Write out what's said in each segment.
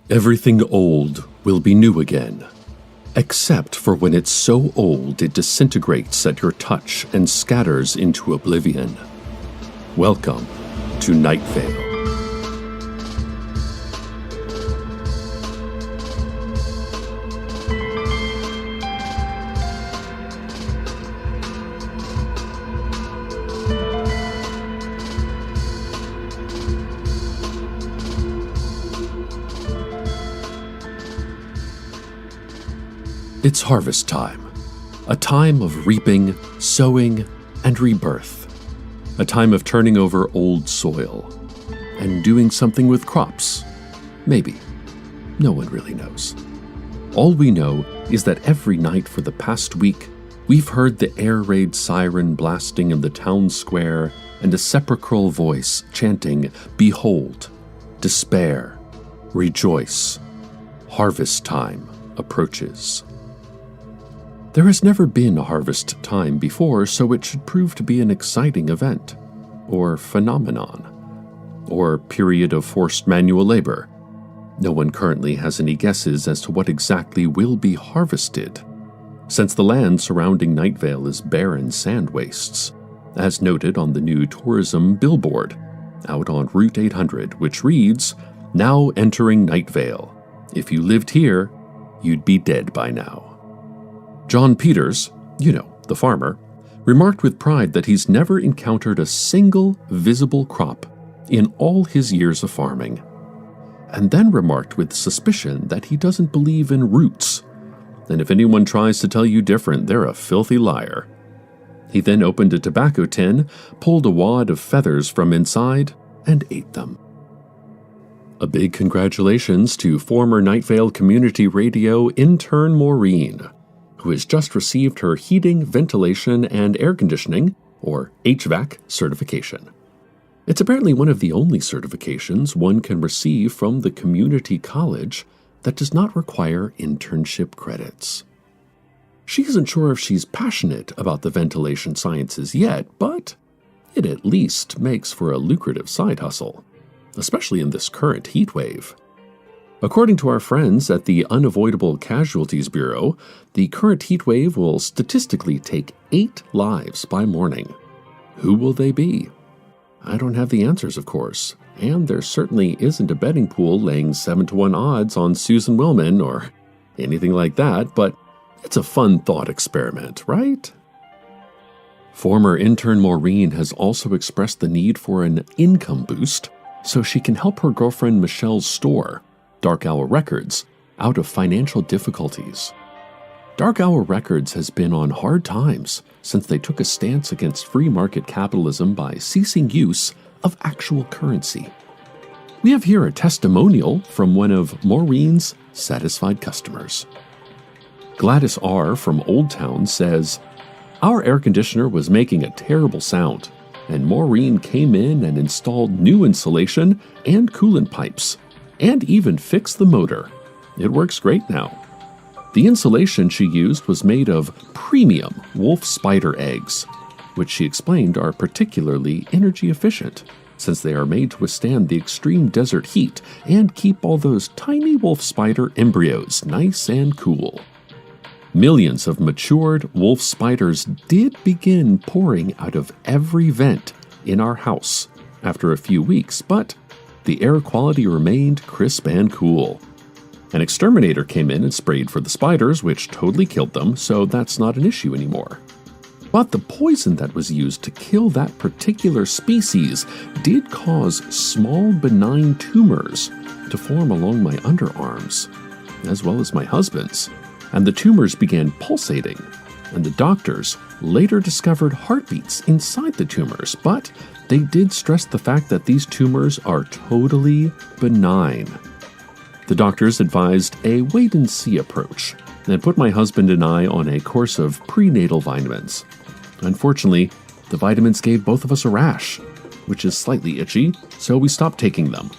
Everything old will be new again, except for when it's so old it disintegrates at your touch and scatters into oblivion. Welcome to Night Vale. It's harvest time, a time of reaping, sowing, and rebirth, a time of turning over old soil and doing something with crops. Maybe. No one really knows. All we know is that every night for the past week, we've heard the air raid siren blasting in the town square and a sepulchral voice chanting, "Behold, despair, rejoice, harvest time approaches." There has never been a harvest time before, so it should prove to be an exciting event, or phenomenon, or period of forced manual labor. No one currently has any guesses as to what exactly will be harvested, since the land surrounding Night Vale is barren sand wastes, as noted on the new tourism billboard out on Route 800, which reads, "Now entering Night Vale. If you lived here, you'd be dead by now." John Peters, the farmer, remarked with pride that he's never encountered a single visible crop in all his years of farming, and then remarked with suspicion that he doesn't believe in roots, and if anyone tries to tell you different, they're a filthy liar. He then opened a tobacco tin, pulled a wad of feathers from inside, and ate them. A big congratulations to former Night Vale Community Radio intern Maureen, who has just received her Heating, Ventilation, and Air Conditioning, or HVAC, certification. It's apparently one of the only certifications one can receive from the community college that does not require internship credits. She isn't sure if she's passionate about the ventilation sciences yet, but it at least makes for a lucrative side hustle, especially in this current heat wave. According to our friends at the Unavoidable Casualties Bureau, the current heat wave will statistically take 8 lives by morning. Who will they be? I don't have the answers, of course, and there certainly isn't a betting pool laying 7-to-1 odds on Susan Willman or anything like that, but it's a fun thought experiment, right? Former intern Maureen has also expressed the need for an income boost so she can help her girlfriend Michelle's store, Dark Hour Records, out of financial difficulties. Dark Hour Records has been on hard times since they took a stance against free market capitalism by ceasing use of actual currency. We have here a testimonial from one of Maureen's satisfied customers. Gladys R. from Old Town says, "Our air conditioner was making a terrible sound, and Maureen came in and installed new insulation and coolant pipes, and even fixed the motor. It works great now." The insulation she used was made of premium wolf spider eggs, which she explained are particularly energy efficient, since they are made to withstand the extreme desert heat and keep all those tiny wolf spider embryos nice and cool. Millions of matured wolf spiders did begin pouring out of every vent in our house after a few weeks, but the air quality remained crisp and cool. An exterminator came in and sprayed for the spiders, which totally killed them, so that's not an issue anymore. But the poison that was used to kill that particular species did cause small benign tumors to form along my underarms, as well as my husband's, and the tumors began pulsating, and the doctors later discovered heartbeats inside the tumors, but they did stress the fact that these tumors are totally benign. The doctors advised a wait-and-see approach and put my husband and I on a course of prenatal vitamins. Unfortunately, the vitamins gave both of us a rash, which is slightly itchy, so we stopped taking them.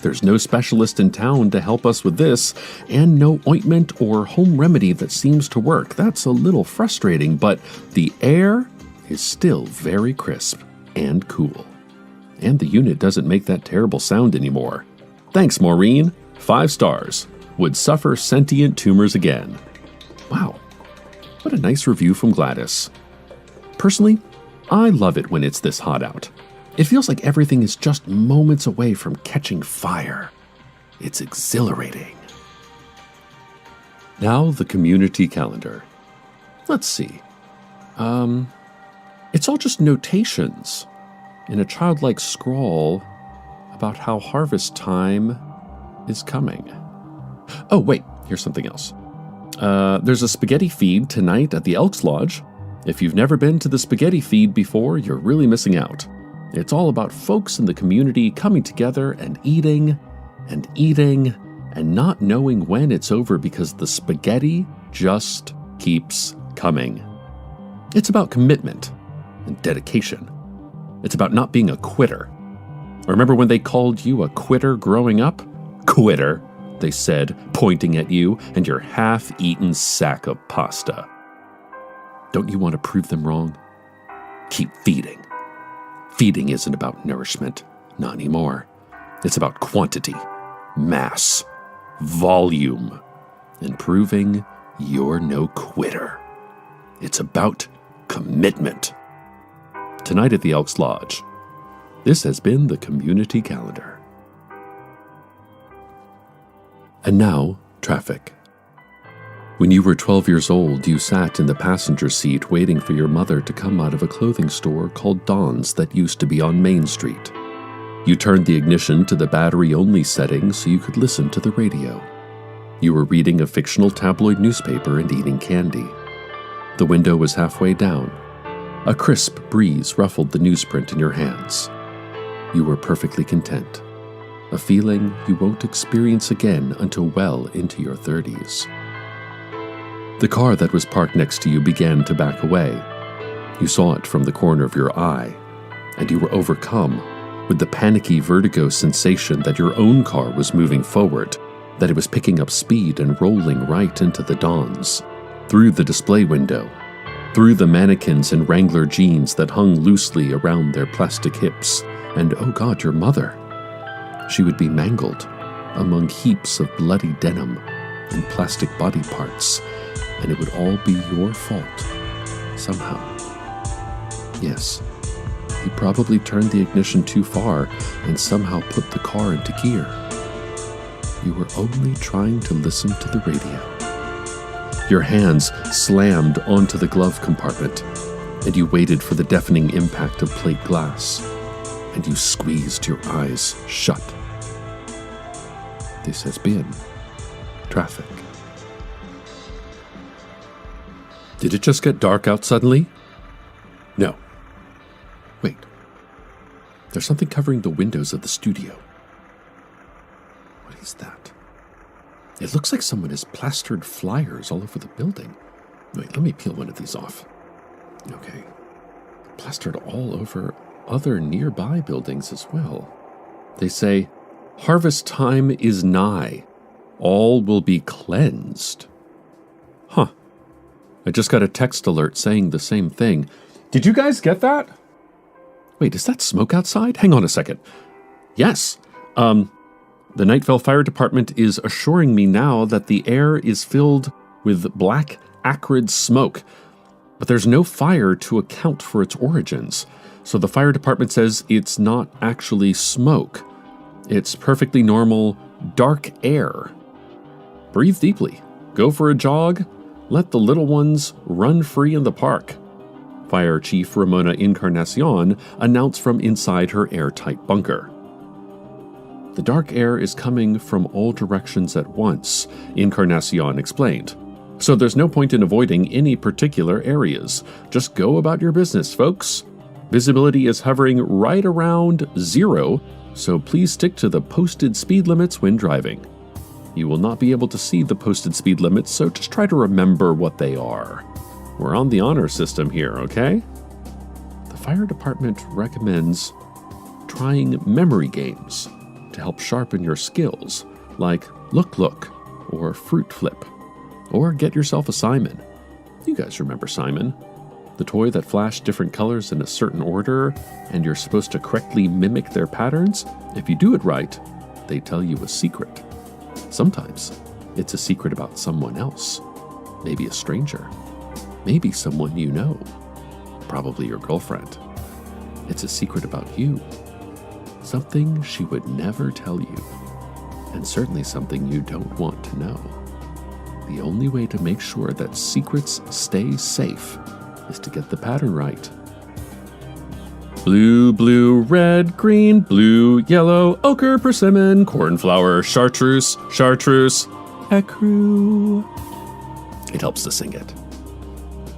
There's no specialist in town to help us with this, and no ointment or home remedy that seems to work. That's a little frustrating, but the air is still very crisp and cool. And the unit doesn't make that terrible sound anymore. Thanks, Maureen. 5 stars. Would suffer sentient tumors again. Wow. What a nice review from Gladys. Personally, I love it when it's this hot out. It feels like everything is just moments away from catching fire. It's exhilarating. Now the community calendar. Let's see. It's all just notations in a childlike scrawl about how harvest time is coming. Oh, wait, here's something else. There's a spaghetti feed tonight at the Elks Lodge. If you've never been to the spaghetti feed before, you're really missing out. It's all about folks in the community coming together and eating and not knowing when it's over because the spaghetti just keeps coming. It's about commitment and dedication. It's about not being a quitter. Remember when they called you a quitter growing up? Quitter, they said, pointing at you and your half-eaten sack of pasta. Don't you want to prove them wrong? Keep feeding. Feeding isn't about nourishment, not anymore. It's about quantity, mass, volume, and proving you're no quitter. It's about commitment. Tonight at the Elks Lodge. This has been the Community Calendar. And now, traffic. When you were 12 years old, you sat in the passenger seat waiting for your mother to come out of a clothing store called Don's that used to be on Main Street. You turned the ignition to the battery-only setting so you could listen to the radio. You were reading a fictional tabloid newspaper and eating candy. The window was halfway down. A crisp breeze ruffled the newsprint in your hands. You were perfectly content, a feeling you won't experience again until well into your 30s. The car that was parked next to you began to back away. You saw it from the corner of your eye, and you were overcome with the panicky vertigo sensation that your own car was moving forward, that it was picking up speed and rolling right into the Don's, through the display window, through the mannequins in Wrangler jeans that hung loosely around their plastic hips, and oh God, your mother. She would be mangled among heaps of bloody denim and plastic body parts, and it would all be your fault, somehow. Yes, you probably turned the ignition too far and somehow put the car into gear. You were only trying to listen to the radio. Your hands slammed onto the glove compartment, and you waited for the deafening impact of plate glass, and you squeezed your eyes shut. This has been Traffic. Did it just get dark out suddenly? No. Wait. There's something covering the windows of the studio. What is that? It looks like someone has plastered flyers all over the building. Wait, let me peel one of these off. Okay. Plastered all over other nearby buildings as well. They say, "Harvest time is nigh. All will be cleansed." Huh. I just got a text alert saying the same thing. Did you guys get that? Wait, is that smoke outside? Hang on a second. Yes. The Nightville Fire Department is assuring me now that the air is filled with black, acrid smoke, but there's no fire to account for its origins. So the fire department says it's not actually smoke. It's perfectly normal, dark air. Breathe deeply. Go for a jog. Let the little ones run free in the park. Fire Chief Ramona Encarnacion announced from inside her airtight bunker. The dark air is coming from all directions at once, Encarnacion explained. So there's no point in avoiding any particular areas. Just go about your business, folks. Visibility is hovering right around 0, so please stick to the posted speed limits when driving. You will not be able to see the posted speed limits, so just try to remember what they are. We're on the honor system here, okay? The fire department recommends trying memory games to help sharpen your skills, like Look Look or Fruit Flip. Or get yourself a Simon. You guys remember Simon? The toy that flashed different colors in a certain order, and you're supposed to correctly mimic their patterns? If you do it right, they tell you a secret. Sometimes it's a secret about someone else, maybe a stranger, maybe someone you know, probably your girlfriend. It's a secret about you, something she would never tell you, and certainly something you don't want to know. The only way to make sure that secrets stay safe is to get the pattern right. Blue, blue, red, green, blue, yellow, ochre, persimmon, cornflower, chartreuse, chartreuse, ecru. It helps to sing it.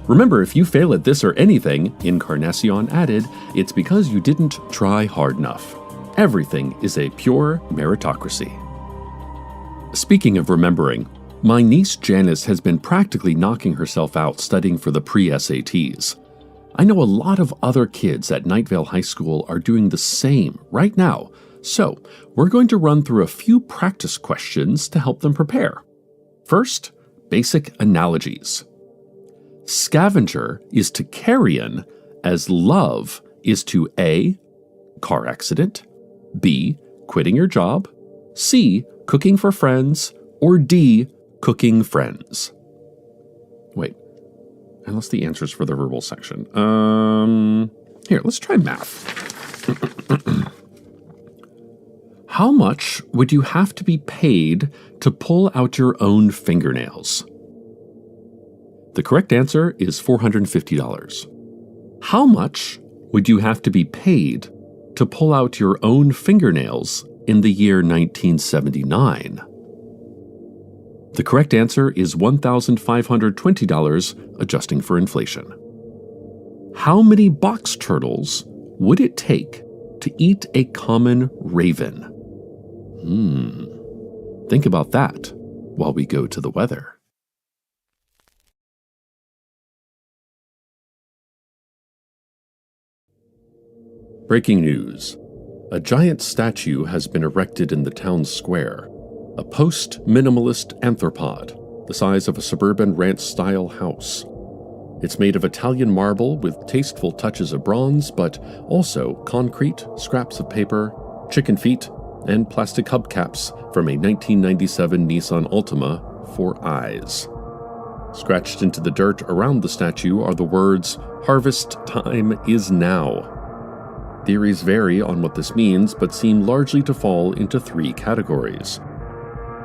Remember, if you fail at this or anything, Encarnacion added, it's because you didn't try hard enough. Everything is a pure meritocracy. Speaking of remembering, my niece Janice has been practically knocking herself out studying for the pre-SATs. I know a lot of other kids at Night Vale High School are doing the same right now, so we're going to run through a few practice questions to help them prepare. First, basic analogies. Scavenger is to carrion as love is to A, car accident, B, quitting your job, C, cooking for friends, or D, cooking friends. Wait, I lost the answers for the verbal section. Here, let's try math. How much would you have to be paid to pull out your own fingernails? The correct answer is $450. How much would you have to be paid to pull out your own fingernails in the year 1979? The correct answer is $1,520, adjusting for inflation. How many box turtles would it take to eat a common raven? Think about that while we go to the weather. Breaking news. A giant statue has been erected in the town square. A post-minimalist anthropod, the size of a suburban ranch-style house. It's made of Italian marble with tasteful touches of bronze, but also concrete, scraps of paper, chicken feet, and plastic hubcaps from a 1997 Nissan Altima for eyes. Scratched into the dirt around the statue are the words, "Harvest time is now." Theories vary on what this means, but seem largely to fall into three categories.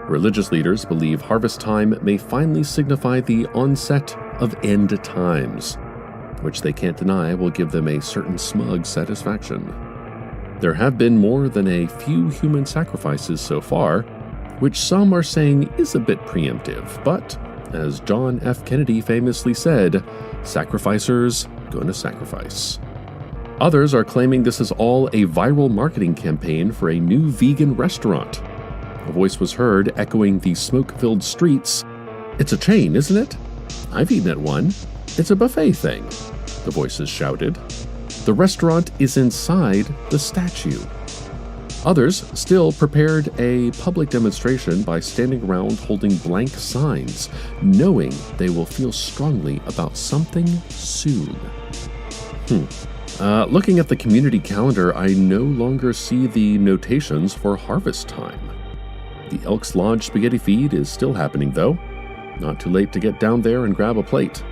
Religious leaders believe harvest time may finally signify the onset of end times, which they can't deny will give them a certain smug satisfaction. There have been more than a few human sacrifices so far, which some are saying is a bit preemptive, but, as John F. Kennedy famously said, sacrificers gonna sacrifice. Others are claiming this is all a viral marketing campaign for a new vegan restaurant. A voice was heard echoing the smoke-filled streets. "It's a chain, isn't it? I've eaten at one. It's a buffet thing," the voices shouted. The restaurant is inside the statue. Others still prepared a public demonstration by standing around holding blank signs, knowing they will feel strongly about something soon. Looking at the community calendar, I no longer see the notations for harvest time. The Elks Lodge spaghetti feed is still happening, though. Not too late to get down there and grab a plate.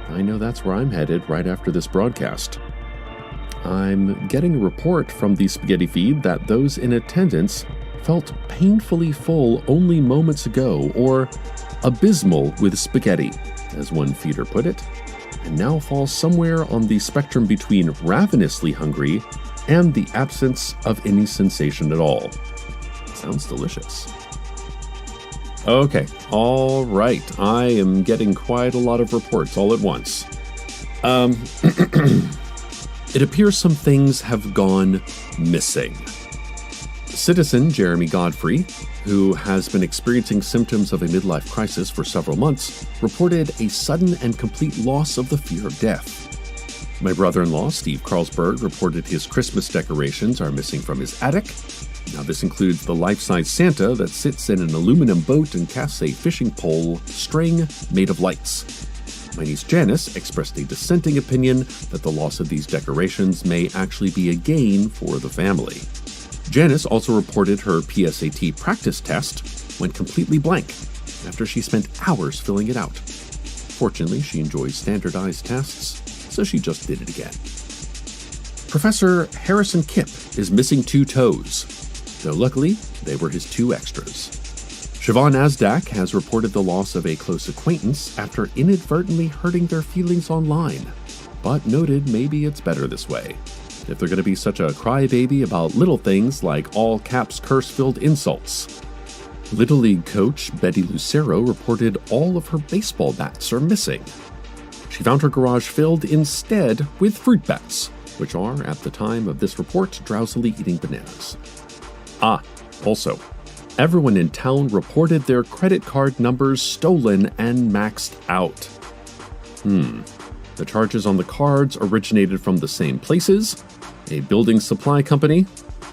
I know that's where I'm headed right after this broadcast. I'm getting a report from the spaghetti feed that those in attendance felt painfully full only moments ago, or abysmal with spaghetti, as one feeder put it, and now falls somewhere on the spectrum between ravenously hungry and the absence of any sensation at all. Sounds delicious. Okay, all right. I am getting quite a lot of reports all at once. It appears some things have gone missing. Citizen Jeremy Godfrey, who has been experiencing symptoms of a midlife crisis for several months, reported a sudden and complete loss of the fear of death. My brother-in-law, Steve Carlsberg, reported his Christmas decorations are missing from his attic. Now, this includes the life-size Santa that sits in an aluminum boat and casts a fishing pole string made of lights. My niece Janice expressed a dissenting opinion that the loss of these decorations may actually be a gain for the family. Janice also reported her PSAT practice test went completely blank after she spent hours filling it out. Fortunately, she enjoys standardized tests, so she just did it again. Professor Harrison Kipp is missing 2 toes, though luckily they were his 2 extras. Siobhan Asdak has reported the loss of a close acquaintance after inadvertently hurting their feelings online, but noted maybe it's better this way, if they're going to be such a crybaby about little things like all-caps curse-filled insults. Little League coach Betty Lucero reported all of her baseball bats are missing. She found her garage filled instead with fruit bats, which are, at the time of this report, drowsily eating bananas. Also, everyone in town reported their credit card numbers stolen and maxed out. The charges on the cards originated from the same places: a building supply company,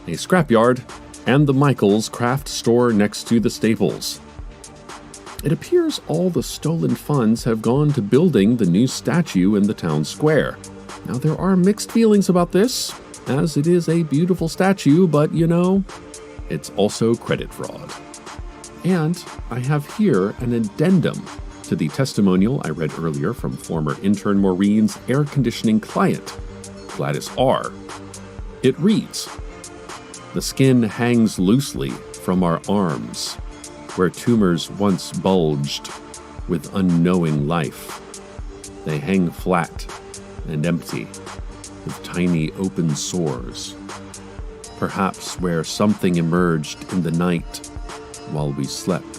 a scrapyard, and the Michaels craft store next to the Staples. It appears all the stolen funds have gone to building the new statue in the town square. Now, there are mixed feelings about this, as it is a beautiful statue, but it's also credit fraud. And I have here an addendum to the testimonial I read earlier from former intern Maureen's air conditioning client, Gladys R. It reads, "The skin hangs loosely from our arms, where tumors once bulged with unknowing life. They hang flat and empty, with tiny open sores, perhaps where something emerged in the night while we slept.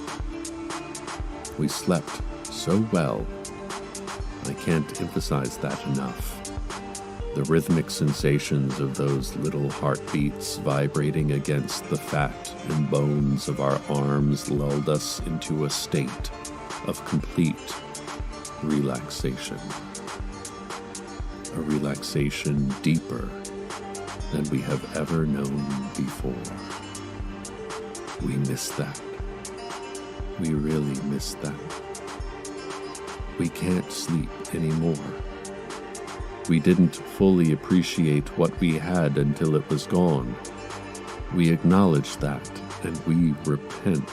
We slept so well. I can't emphasize that enough. The rhythmic sensations of those little heartbeats vibrating against the fat and bones of our arms lulled us into a state of complete relaxation. A relaxation deeper than we have ever known before. We miss that. We really miss that. We can't sleep anymore. We didn't fully appreciate what we had until it was gone. We acknowledge that, and we repent.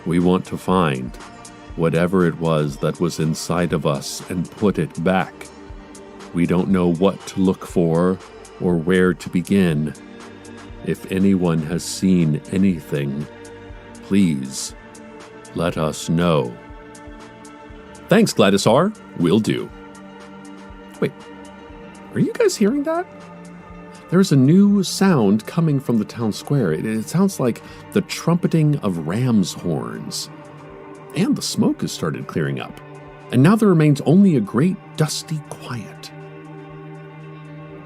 We want to find whatever it was that was inside of us and put it back. We don't know what to look for or where to begin. If anyone has seen anything, please let us know." Thanks, Gladys R. Will do. Wait, are you guys hearing that? There's a new sound coming from the town square. It sounds like the trumpeting of ram's horns. And the smoke has started clearing up. And now there remains only a great dusty quiet.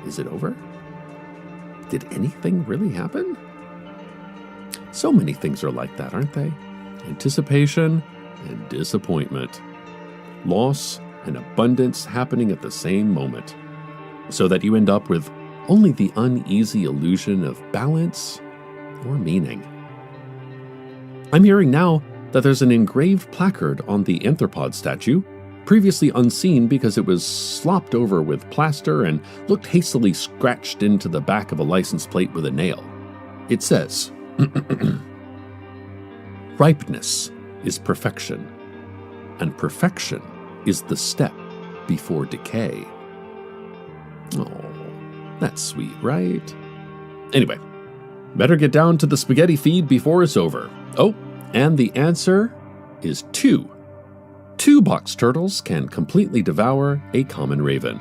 Is it over? Did anything really happen? So many things are like that, aren't they? Anticipation and disappointment. Loss and abundance happening at the same moment, so that you end up with only the uneasy illusion of balance or meaning. I'm hearing now that there's an engraved placard on the Anthropod statue, previously unseen because it was slopped over with plaster and looked hastily scratched into the back of a license plate with a nail. It says, "Ripeness is perfection, and perfection is the step before decay." Oh, that's sweet, right? Anyway, better get down to the spaghetti feed before it's over. Oh, and the answer is 2. 2 box turtles can completely devour a common raven.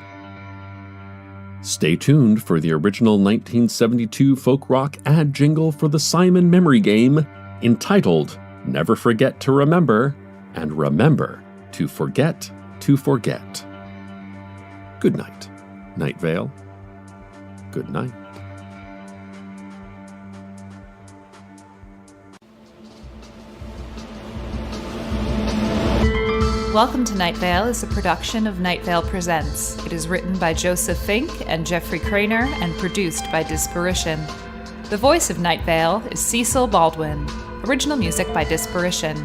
Stay tuned for the original 1972 folk rock ad jingle for the Simon memory game entitled "Never Forget to Remember and Remember to Forget to Forget." Good night, Night Vale. Good night. Welcome to Night Vale is a production of Night Vale Presents. It is written by Joseph Fink and Jeffrey Craner and produced by Disparition. The voice of Night Vale is Cecil Baldwin. Original music by Disparition.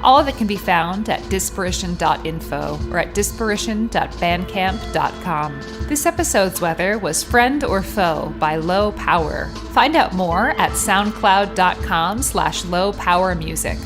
All of it can be found at disparition.info or at disparition.bandcamp.com. This episode's weather was Friend or Foe by Low Power. Find out more at soundcloud.com/lowpowermusic.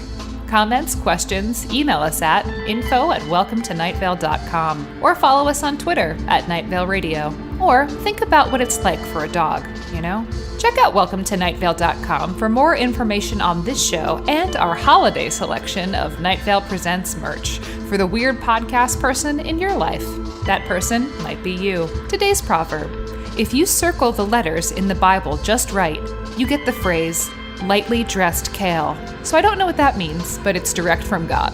Comments, questions, email us at info@welcometonightvale.com or follow us on Twitter at Night Vale Radio. Or think about what it's like for a dog, you know? Check out welcometonightvale.com for more information on this show and our holiday selection of Night Vale Presents merch for the weird podcast person in your life. That person might be you. Today's proverb: if you circle the letters in the Bible just right, you get the phrase, lightly dressed kale. So I don't know what that means, but it's direct from God.